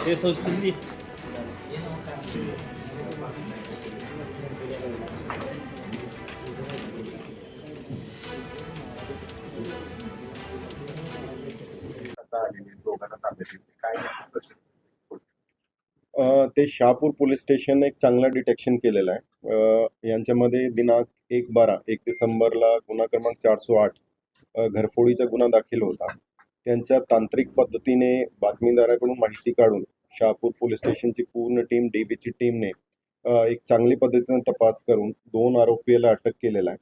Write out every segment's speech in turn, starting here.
हे संस्कृती ते शहापूर पोलीस स्टेशन एक चांगलं डिटेक्शन केलेलं आहे. यांच्यामध्ये दिनांक 1 डिसेंबरला गुन्हा क्रमांक 408 घरफोडीचा गुन्हा दाखल होता. त्यांच्या तांत्रिक पद्धतीने बातमीदाराकडून माहिती काढून शहापूर पोलीस स्टेशनची पूर्ण टीम डीबीची टीमने एक चांगली पद्धतीने तपास करून 2 आरोपीला अटक केलेला आहे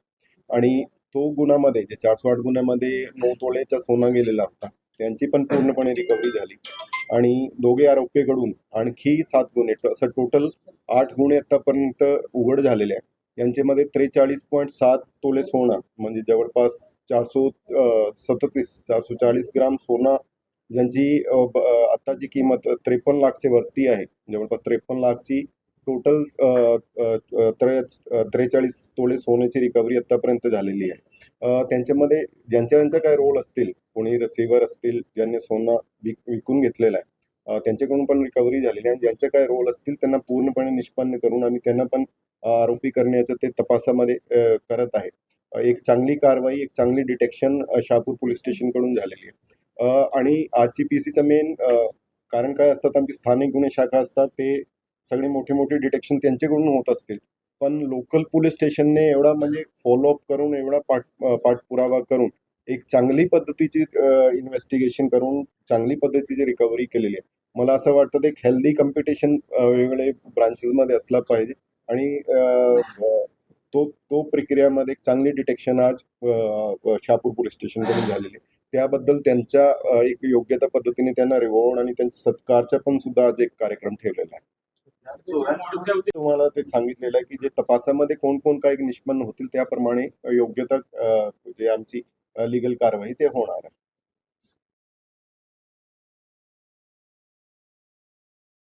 आणि तो गुन्ह्यामध्ये जे 408 गुन्ह्यामध्ये 9 तोळ्याचा सोना गेलेला होता त्यांची पण पूर्णपणे रिकव्हरी झाली आणि दोघे आरोपीकडून आणखी 7 गुन्हे असं टोटल 8 गुन्हे आतापर्यंत उघड झालेले आहे. यांच्यामध्ये 43.7 तोले सोना म्हणजे जवळपास 440 ग्राम सोना ज्यांची आताची किंमत 53 लाखच्या वरती आहे. जवळपास 53 लाखची टोटल 43 तोळे सोन्याची रिकव्हरी आतापर्यंत झालेली आहे. त्यांच्यामध्ये ज्यांच्या काय रोल असतील, कोणी रिसिव्हर असतील ज्यांनी सोनं विकून घेतलेलं आहे त्यांच्याकडून पण रिकव्हरी झालेली आहे. ज्यांचे काय रोल असतील त्यांना पूर्णपणे निष्पन्न करून आणि त्यांना पण आरोपी करण्याचं ते तपासामध्ये करत आहे. एक चांगली कारवाई, एक चांगली डिटेक्शन शहापूर पोलीस स्टेशनकडून झालेली आहे. आणि आजची पीसीचं मेन कारण काय असतात, आमची स्थानिक गुन्हे शाखा असतात ते सगळे मोठे डिटेक्शन त्यांच्याकडून होत असतील, पण लोकल पोलीस स्टेशनने एवढा म्हणजे फॉलोअप करून एवढा पाठपुरावा करून एक चांगली पद्धतीची इन्व्हेस्टिगेशन करून चांगली पद्धतीची रिकव्हरी केलेली आहे. मला असं वाटतं एक हेल्दी कॉम्पिटिशन वेगवेगळे ब्रांचेसमध्ये असला पाहिजे आणि तो प्रक्रियामध्ये एक चांगली डिटेक्शन आज शहापूर पोलीस स्टेशनकडून झालेली आहे. त्याबद्दल त्यांच्या एक योग्यता पद्धतीने त्यांना रिवॉर्ड आणि त्यांच्या सत्कारचा पण सुद्धा आज एक कार्यक्रम ठेवलेला आहे. तुम्हाला ते सांगितलेलं आहे की जे तपासामध्ये कोण काय निष्पन्न होतील त्याप्रमाणे योग्यता जे आमची लीगल कारवाई ते होणार आहे.